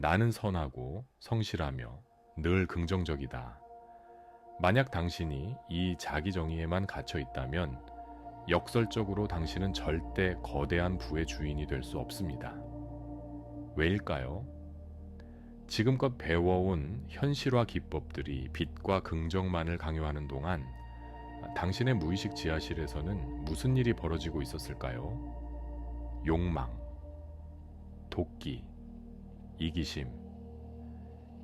나는 선하고 성실하며 늘 긍정적이다. 만약 당신이 이 자기 정의에만 갇혀 있다면 역설적으로 당신은 절대 거대한 부의 주인이 될 수 없습니다. 왜일까요? 지금껏 배워온 현실화 기법들이 빛과 긍정만을 강요하는 동안 당신의 무의식 지하실에서는 무슨 일이 벌어지고 있었을까요? 욕망, 도끼, 이기심.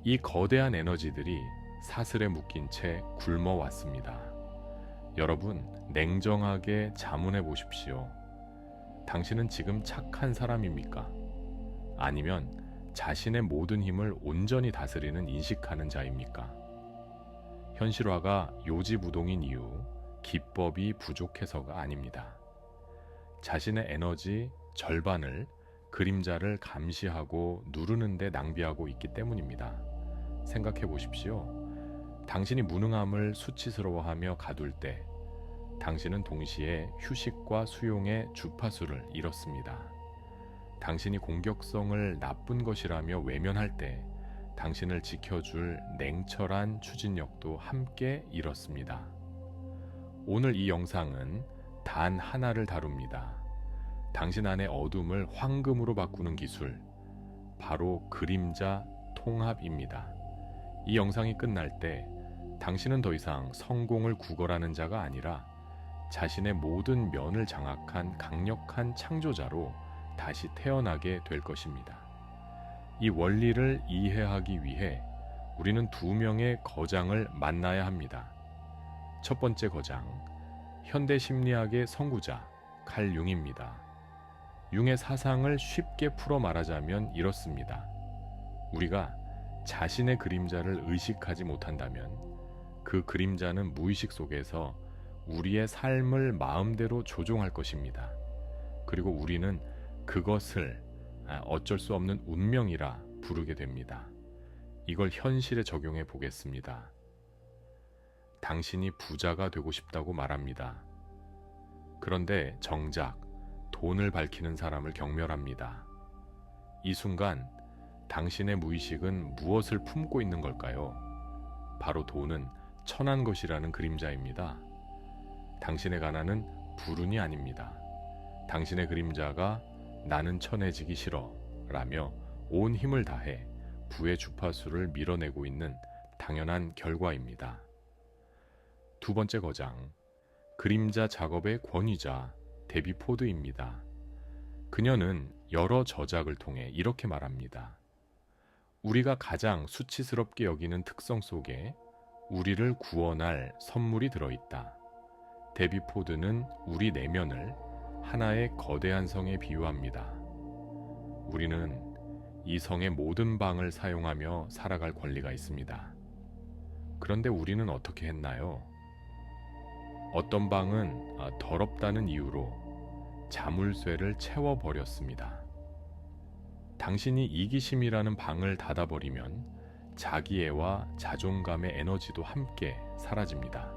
이 거대한 에너지들이 사슬에 묶인 채 굶어왔습니다. 여러분, 냉정하게 자문해 보십시오. 당신은 지금 착한 사람입니까? 아니면 자신의 모든 힘을 온전히 다스리는 인식하는 자입니까? 현실화가 요지부동인 이유, 기법이 부족해서가 아닙니다. 자신의 에너지 절반을 그림자를 감시하고 누르는 데 낭비하고 있기 때문입니다. 생각해 보십시오. 당신이 무능함을 수치스러워하며 가둘 때 당신은 동시에 휴식과 수용의 주파수를 잃었습니다. 당신이 공격성을 나쁜 것이라며 외면할 때 당신을 지켜줄 냉철한 추진력도 함께 잃었습니다. 오늘 이 영상은 단 하나를 다룹니다. 당신 안의 어둠을 황금으로 바꾸는 기술, 바로 그림자 통합입니다. 이 영상이 끝날 때 당신은 더 이상 성공을 구걸하는 자가 아니라 자신의 모든 면을 장악한 강력한 창조자로 다시 태어나게 될 것입니다. 이 원리를 이해하기 위해 우리는 두 명의 거장을 만나야 합니다. 첫 번째 거장, 현대 심리학의 선구자 칼 융입니다. 융의 사상을 쉽게 풀어 말하자면 이렇습니다. 우리가 자신의 그림자를 의식하지 못한다면 그 그림자는 무의식 속에서 우리의 삶을 마음대로 조종할 것입니다. 그리고 우리는 그것을 어쩔 수 없는 운명이라 부르게 됩니다. 이걸 현실에 적용해 보겠습니다. 당신이 부자가 되고 싶다고 말합니다. 그런데 정작 돈을 밝히는 사람을 경멸합니다. 이 순간 당신의 무의식은 무엇을 품고 있는 걸까요? 바로 돈은 천한 것이라는 그림자입니다. 당신의 가난은 불운이 아닙니다. 당신의 그림자가 나는 천해지기 싫어 라며 온 힘을 다해 부의 주파수를 밀어내고 있는 당연한 결과입니다. 두 번째 거장, 그림자 작업의 권위자 데비 포드입니다. 그녀는 여러 저작을 통해 이렇게 말합니다. 우리가 가장 수치스럽게 여기는 특성 속에 우리를 구원할 선물이 들어있다. 데비 포드는 우리 내면을 하나의 거대한 성에 비유합니다. 우리는 이 성의 모든 방을 사용하며 살아갈 권리가 있습니다. 그런데 우리는 어떻게 했나요? 어떤 방은 더럽다는 이유로 자물쇠를 채워버렸습니다. 당신이 이기심이라는 방을 닫아버리면 자기애와 자존감의 에너지도 함께 사라집니다.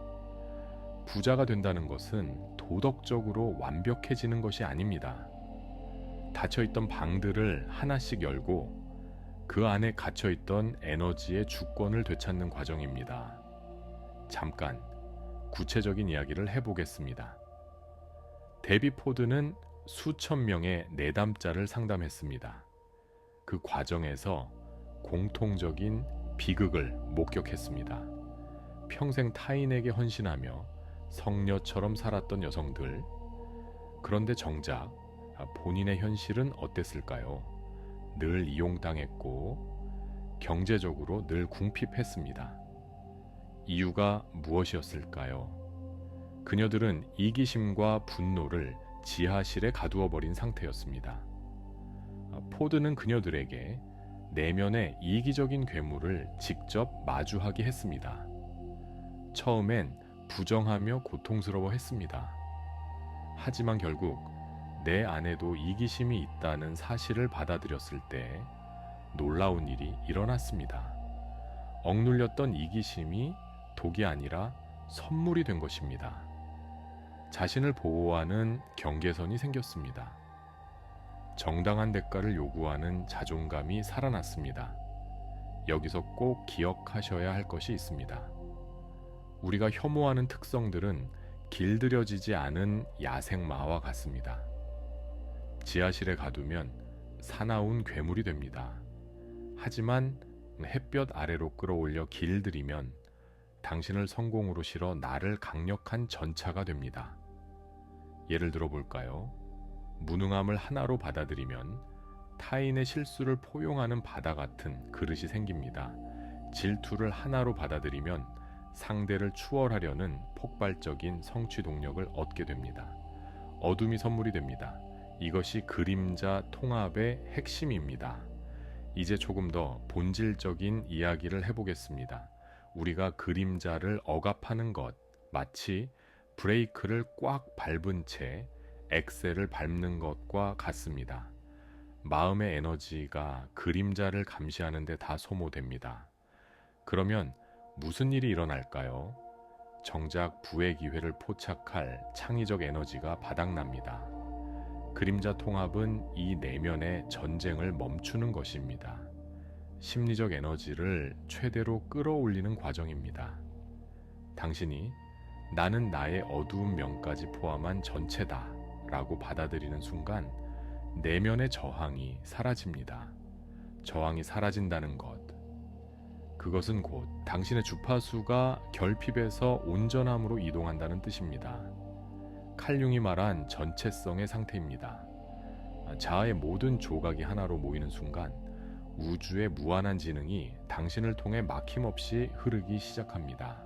부자가 된다는 것은 도덕적으로 완벽해지는 것이 아닙니다. 닫혀있던 방들을 하나씩 열고 그 안에 갇혀있던 에너지의 주권을 되찾는 과정입니다. 잠깐 구체적인 이야기를 해보겠습니다. 데비 포드는 수천 명의 내담자를 상담했습니다. 그 과정에서 공통적인 비극을 목격했습니다. 평생 타인에게 헌신하며 성녀처럼 살았던 여성들. 그런데 정작 본인의 현실은 어땠을까요? 늘 이용당했고 경제적으로 늘 궁핍했습니다. 이유가 무엇이었을까요? 그녀들은 이기심과 분노를 지하실에 가두어 버린 상태였습니다. 포드는 그녀들에게 내면의 이기적인 괴물을 직접 마주하게 했습니다. 처음엔 부정하며 고통스러워 했습니다. 하지만 결국 내 안에도 이기심이 있다는 사실을 받아들였을 때 놀라운 일이 일어났습니다. 억눌렸던 이기심이 독이 아니라 선물이 된 것입니다. 자신을 보호하는 경계선이 생겼습니다. 정당한 대가를 요구하는 자존감이 살아났습니다. 여기서 꼭 기억하셔야 할 것이 있습니다. 우리가 혐오하는 특성들은 길들여지지 않은 야생마와 같습니다. 지하실에 가두면 사나운 괴물이 됩니다. 하지만 햇볕 아래로 끌어올려 길들이면 당신을 성공으로 실어 나를 강력한 전차가 됩니다. 예를 들어 볼까요? 무능함을 하나로 받아들이면 타인의 실수를 포용하는 바다 같은 그릇이 생깁니다. 질투를 하나로 받아들이면 상대를 추월하려는 폭발적인 성취 동력을 얻게 됩니다. 어둠이 선물이 됩니다. 이것이 그림자 통합의 핵심입니다. 이제 조금 더 본질적인 이야기를 해보겠습니다. 우리가 그림자를 억압하는 것, 마치 브레이크를 꽉 밟은 채 엑셀을 밟는 것과 같습니다. 마음의 에너지가 그림자를 감시하는 데 다 소모됩니다. 그러면 무슨 일이 일어날까요? 정작 부의 기회를 포착할 창의적 에너지가 바닥납니다. 그림자 통합은 이 내면의 전쟁을 멈추는 것입니다. 심리적 에너지를 최대로 끌어올리는 과정입니다. 당신이 나는 나의 어두운 면까지 포함한 전체다 라고 받아들이는 순간 내면의 저항이 사라집니다. 저항이 사라진다는 것, 그것은 곧 당신의 주파수가 결핍에서 온전함으로 이동한다는 뜻입니다. 칼융이 말한 전체성의 상태입니다. 자아의 모든 조각이 하나로 모이는 순간 우주의 무한한 지능이 당신을 통해 막힘없이 흐르기 시작합니다.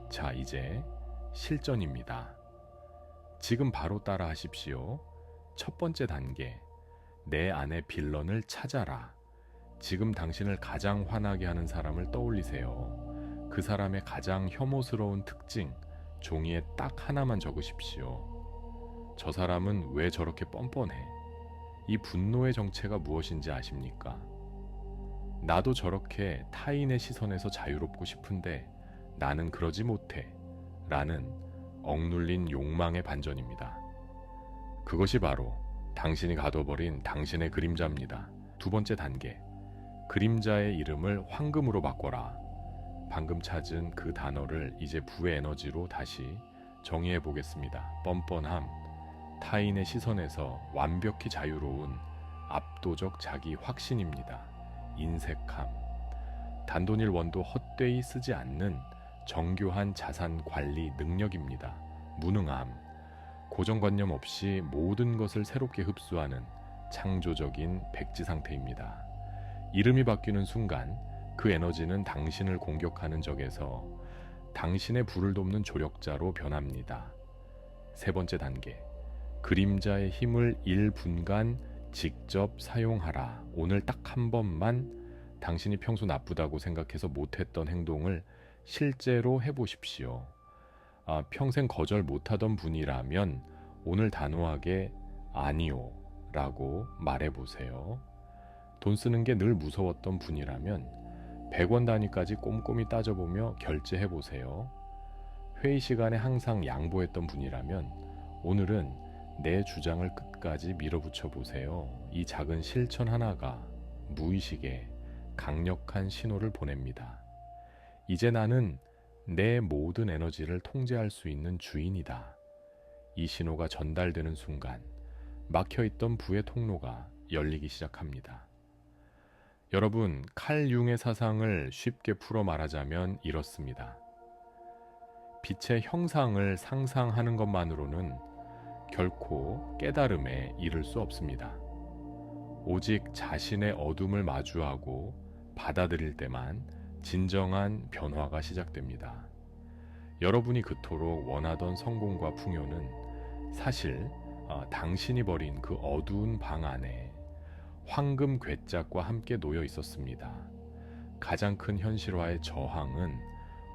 자, 이제 실전입니다. 지금 바로 따라 하십시오. 첫 번째 단계, 내 안의 빌런을 찾아라. 지금 당신을 가장 화나게 하는 사람을 떠올리세요. 그 사람의 가장 혐오스러운 특징, 종이에 딱 하나만 적으십시오. 저 사람은 왜 저렇게 뻔뻔해? 이 분노의 정체가 무엇인지 아십니까? 나도 저렇게 타인의 시선에서 자유롭고 싶은데 나는 그러지 못해. 라는 억눌린 욕망의 반전입니다. 그것이 바로 당신이 가둬버린 당신의 그림자입니다. 두 번째 단계, 그림자의 이름을 황금으로 바꿔라. 방금 찾은 그 단어를 이제 부의 에너지로 다시 정의해 보겠습니다. 뻔뻔함, 타인의 시선에서 완벽히 자유로운 압도적 자기 확신입니다. 인색함, 단돈일 원도 헛되이 쓰지 않는 정교한 자산 관리 능력입니다. 무능함, 고정관념 없이 모든 것을 새롭게 흡수하는 창조적인 백지 상태입니다. 이름이 바뀌는 순간 그 에너지는 당신을 공격하는 적에서 당신의 불을 돕는 조력자로 변합니다. 세 번째 단계, 그림자의 힘을 1분간 직접 사용하라. 오늘 딱 한 번만 당신이 평소 나쁘다고 생각해서 못했던 행동을 실제로 해보십시오. 평생 거절 못하던 분이라면 오늘 단호하게 아니요 라고 말해보세요. 돈 쓰는 게 늘 무서웠던 분이라면 100원 단위까지 꼼꼼히 따져보며 결제해보세요. 회의 시간에 항상 양보했던 분이라면 오늘은 내 주장을 끝까지 밀어붙여 보세요. 이 작은 실천 하나가 무의식에 강력한 신호를 보냅니다. 이제 나는 내 모든 에너지를 통제할 수 있는 주인이다. 이 신호가 전달되는 순간 막혀있던 부의 통로가 열리기 시작합니다. 여러분, 칼 융의 사상을 쉽게 풀어 말하자면 이렇습니다. 빛의 형상을 상상하는 것만으로는 결코 깨달음에 이를 수 없습니다. 오직 자신의 어둠을 마주하고 받아들일 때만 진정한 변화가 시작됩니다. 여러분이 그토록 원하던 성공과 풍요는 사실 당신이 버린 그 어두운 방 안에 황금 괴짝과 함께 놓여 있었습니다. 가장 큰 현실화의 저항은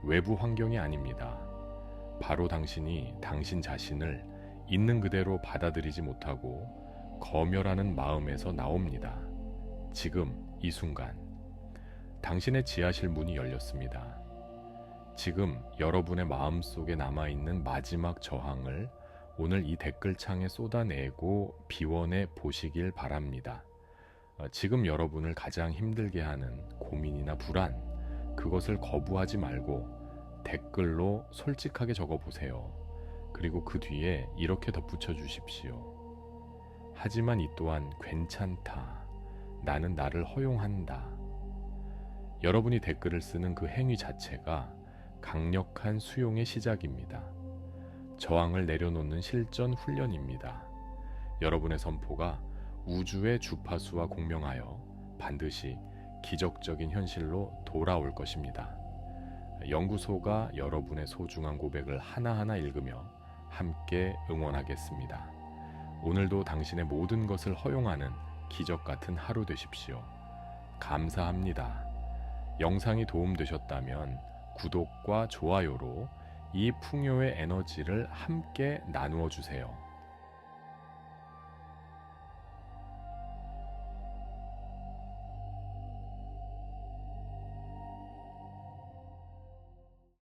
외부 환경이 아닙니다. 바로 당신이 당신 자신을 있는 그대로 받아들이지 못하고 거멸하는 마음에서 나옵니다. 지금 이 순간 당신의 지하실 문이 열렸습니다. 지금 여러분의 마음속에 남아있는 마지막 저항을 오늘 이 댓글창에 쏟아내고 비워내 보시길 바랍니다. 지금 여러분을 가장 힘들게 하는 고민이나 불안, 그것을 거부하지 말고 댓글로 솔직하게 적어보세요. 그리고 그 뒤에 이렇게 덧붙여 주십시오. 하지만 이 또한 괜찮다. 나는 나를 허용한다. 여러분이 댓글을 쓰는 그 행위 자체가 강력한 수용의 시작입니다. 저항을 내려놓는 실전 훈련입니다. 여러분의 선포가 우주의 주파수와 공명하여 반드시 기적적인 현실로 돌아올 것입니다. 연구소가 여러분의 소중한 고백을 하나하나 읽으며 함께 응원하겠습니다. 오늘도 당신의 모든 것을 허용하는 기적 같은 하루 되십시오. 감사합니다. 영상이 도움되셨다면 구독과 좋아요로 이 풍요의 에너지를 함께 나누어 주세요.